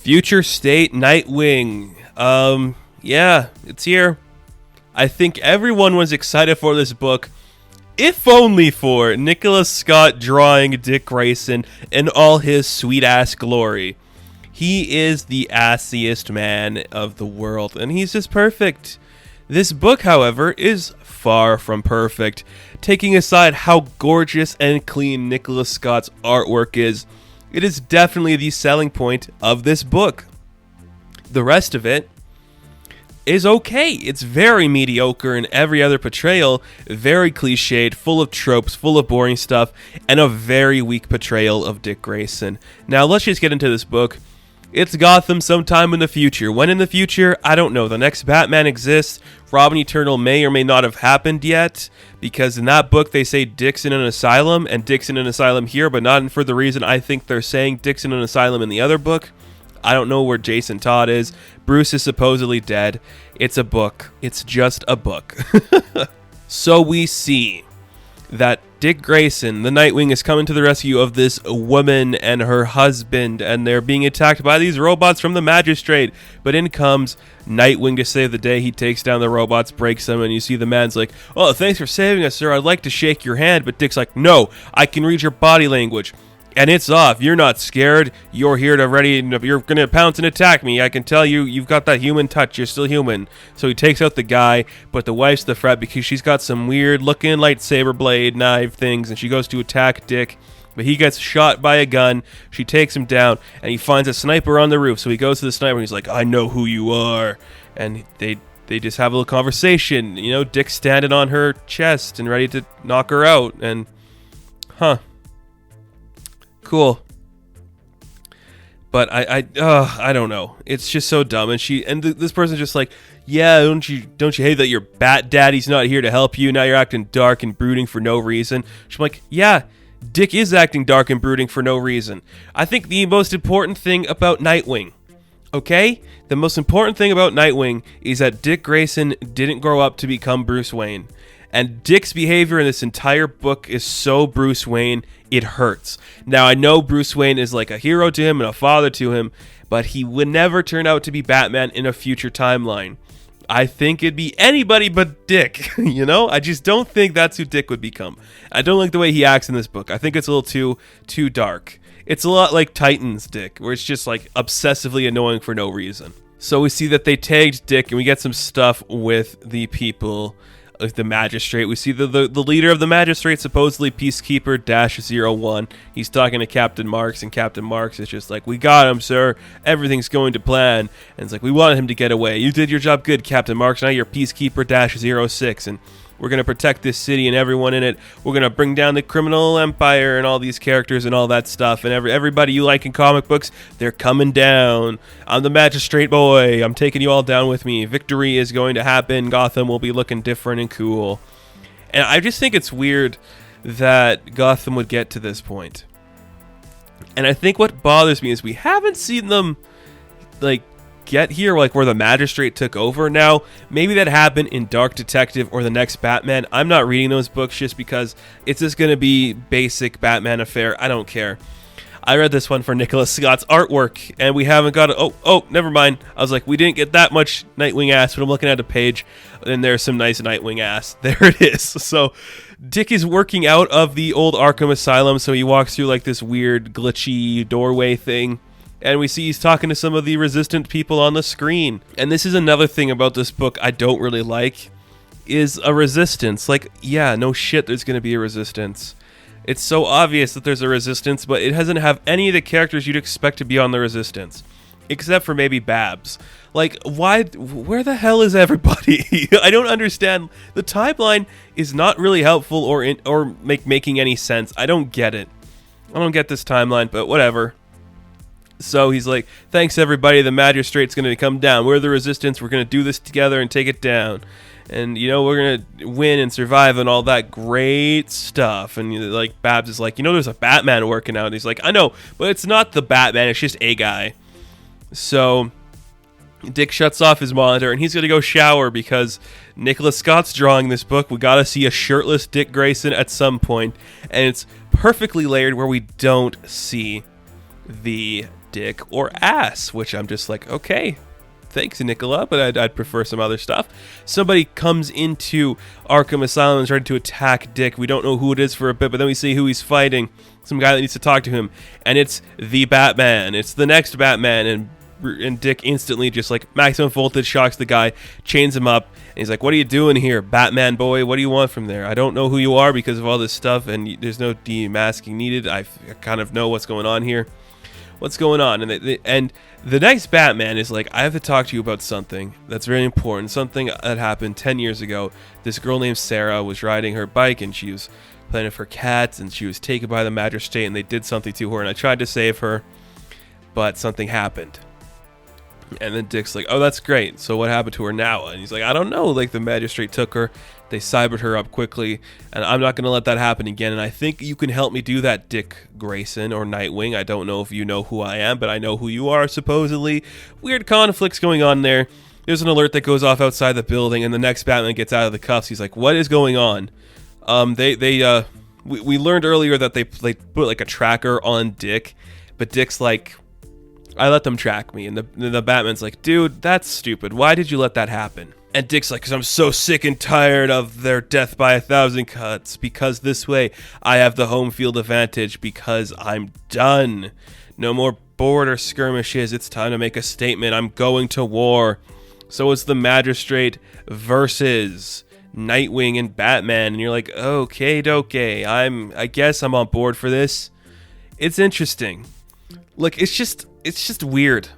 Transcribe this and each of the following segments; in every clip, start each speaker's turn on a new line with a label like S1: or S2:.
S1: Future State Nightwing. Yeah, it's here. I think everyone was excited for this book, if only for Nicholas Scott drawing Dick Grayson in all his sweet-ass glory. He is the assiest man of the world, and he's just perfect. This book, however, is far from perfect. Taking aside how gorgeous and clean Nicholas Scott's artwork is, it is definitely the selling point of this book. The rest of it is okay. It's very mediocre in every other portrayal, very cliched, full of tropes, full of boring stuff, and a very weak portrayal of Dick Grayson. Now, let's just get into this book. It's Gotham sometime in the future. When in the future? I don't know. The next Batman exists. Robin Eternal may or may not have happened yet, because in that book they say Dick's in an asylum, and Dick's in an asylum here, but not for the reason I think they're saying Dick's in an asylum in the other book. I don't know where Jason Todd is. Bruce is supposedly dead. It's a book. It's just a book. So we see that Dick Grayson, the Nightwing, is coming to the rescue of this woman and her husband, and they're being attacked by these robots from the Magistrate. But in comes Nightwing to save the day. He takes down the robots, breaks them, and you see the man's like, "Oh, thanks for saving us, sir. I'd like to shake your hand." But Dick's like, "No, I can read your body language. And it's off. You're not scared. You're here to you're going to pounce and attack me. I can tell you've got that human touch. You're still human." So he takes out the guy, but the wife's the threat because she's got some weird looking lightsaber blade knife things, and she goes to attack Dick. But he gets shot by a gun. She takes him down, and he finds a sniper on the roof. So he goes to the sniper, and he's like, "I know who you are." And they just have a little conversation. You know, Dick's standing on her chest and ready to knock her out. And, cool. But I don't know. It's just so dumb. And this person's just like, "Yeah, don't you hate that your Bat Daddy's not here to help you? Now you're acting dark and brooding for no reason." She's like, "Yeah, Dick is acting dark and brooding for no reason." I think the most important thing about Nightwing, okay? The most important thing about Nightwing is that Dick Grayson didn't grow up to become Bruce Wayne. And Dick's behavior in this entire book is so Bruce Wayne, it hurts. Now, I know Bruce Wayne is like a hero to him and a father to him, but he would never turn out to be Batman in a future timeline. I think it'd be anybody but Dick, you know? I just don't think that's who Dick would become. I don't like the way he acts in this book. I think it's a little too dark. It's a lot like Titans Dick, where it's just like obsessively annoying for no reason. So we see that they tagged Dick, and we get some stuff with the people, like the Magistrate. We see the leader of the Magistrate, supposedly Peacekeeper-01. He's talking to Captain Marks, and Captain Marks is just like, "We got him, sir. Everything's going to plan." And it's like, "We wanted him to get away. You did your job good, Captain Marks. Now you're Peacekeeper-06, and we're going to protect this city and everyone in it. We're going to bring down the criminal empire and all these characters and all that stuff. And everybody you like in comic books, they're coming down. I'm the Magistrate boy. I'm taking you all down with me. Victory is going to happen. Gotham will be looking different and cool." And I just think it's weird that Gotham would get to this point. And I think what bothers me is we haven't seen them, like, get here, like where the Magistrate took over. Now, maybe that happened in Dark Detective or the next Batman. I'm not reading those books just because it's just going to be basic Batman affair. I don't care. I read this one for Nicholas Scott's artwork, and we haven't got never mind. I was like, we didn't get that much Nightwing ass, but I'm looking at a page, and there's some nice Nightwing ass. There it is. So Dick is working out of the old Arkham Asylum, so he walks through like this weird glitchy doorway thing. And we see he's talking to some of the resistant people on the screen. And this is another thing about this book I don't really like, is a resistance. Like, yeah, no shit, there's going to be a resistance. It's so obvious that there's a resistance, but it doesn't have any of the characters you'd expect to be on the resistance. Except for maybe Babs. Like, why? Where the hell is everybody? I don't understand. The timeline is not really helpful or making any sense. I don't get it. I don't get this timeline, but whatever. So he's like, "Thanks everybody, the Magistrate's going to come down. We're the resistance, we're going to do this together and take it down. And, you know, we're going to win and survive and all that great stuff." And, like, Babs is like, "You know, there's a Batman working out." And he's like, "I know, but it's not the Batman, it's just a guy." So Dick shuts off his monitor, and he's going to go shower because Nicholas Scott's drawing this book. We got to see a shirtless Dick Grayson at some point, and it's perfectly layered where we don't see the dick or ass, which I'm just like, okay, thanks, Nicola, but I'd prefer some other stuff. Somebody comes into Arkham Asylum and is ready to attack Dick. We don't know who it is for a bit, but then we see who he's fighting. Some guy that needs to talk to him, and it's the Batman. It's the next Batman, and Dick instantly just like maximum voltage shocks the guy, chains him up, and he's like, "What are you doing here, Batman boy? What do you want from there? I don't know who you are because of all this stuff, and there's no demasking needed. I kind of know what's going on here. What's going on?" And the next Batman is like, "I have to talk to you about something that's very important, something that happened 10 years ago. This girl named Sarah was riding her bike, and she was playing with her cats, and she was taken by the magistrate, and they did something to her, and I tried to save her, but something happened." And then Dick's like, "Oh, that's great. So what happened to her now?" And he's like, "I don't know. Like, the magistrate took her. They cybered her up quickly, and I'm not going to let that happen again. And I think you can help me do that, Dick Grayson or Nightwing. I don't know if you know who I am, but I know who you are, supposedly." Weird conflicts going on there. There's an alert that goes off outside the building, and the next Batman gets out of the cuffs. He's like, "What is going on?" We learned earlier that they put like a tracker on Dick, but Dick's like, "I let them track me," and the Batman's like, "Dude, that's stupid. Why did you let that happen?" And Dick's like, "'Cause I'm so sick and tired of their death by 1,000 cuts, because this way I have the home field advantage, because I'm done. No more border skirmishes. It's time to make a statement. I'm going to war." So it's the magistrate versus Nightwing and Batman, and you're like, okay, I guess I'm on board for this. It's interesting. Look, it's just weird.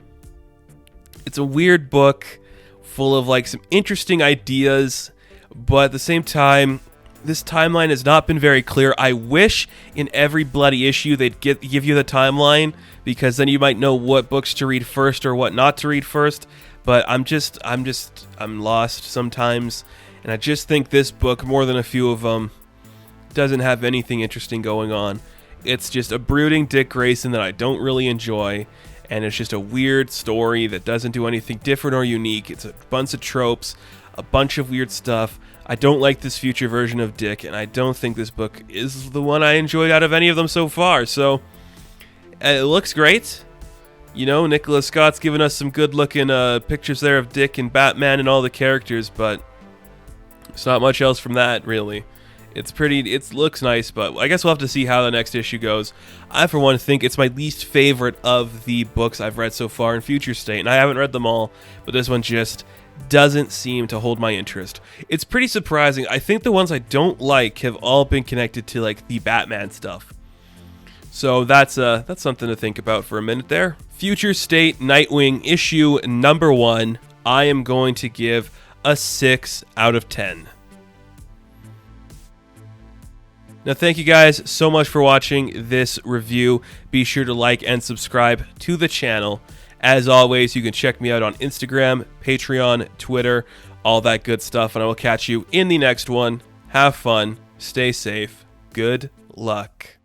S1: It's a weird book full of like some interesting ideas, but at the same time, this timeline has not been very clear. I wish in every bloody issue they'd give you the timeline, because then you might know what books to read first or what not to read first. But I'm lost sometimes, and I just think this book, more than a few of them, doesn't have anything interesting going on. It's just a brooding Dick Grayson that I don't really enjoy, and it's just a weird story that doesn't do anything different or unique. It's a bunch of tropes, a bunch of weird stuff. I don't like this future version of Dick, and I don't think this book is the one I enjoyed out of any of them so far. So it looks great. You know, Nicholas Scott's given us some good-looking pictures there of Dick and Batman and all the characters, but it's not much else from that, really. It looks nice, but I guess we'll have to see how the next issue goes. I, for one, think it's my least favorite of the books I've read so far in Future State, and I haven't read them all, but this one just doesn't seem to hold my interest. It's pretty surprising. I think the ones I don't like have all been connected to, like, the Batman stuff. So that's something to think about for a minute there. Future State Nightwing issue number 1, I am going to give a 6 out of 10. Now, thank you guys so much for watching this review. Be sure to like and subscribe to the channel. As always, you can check me out on Instagram, Patreon, Twitter, all that good stuff, and I will catch you in the next one. Have fun, stay safe, good luck.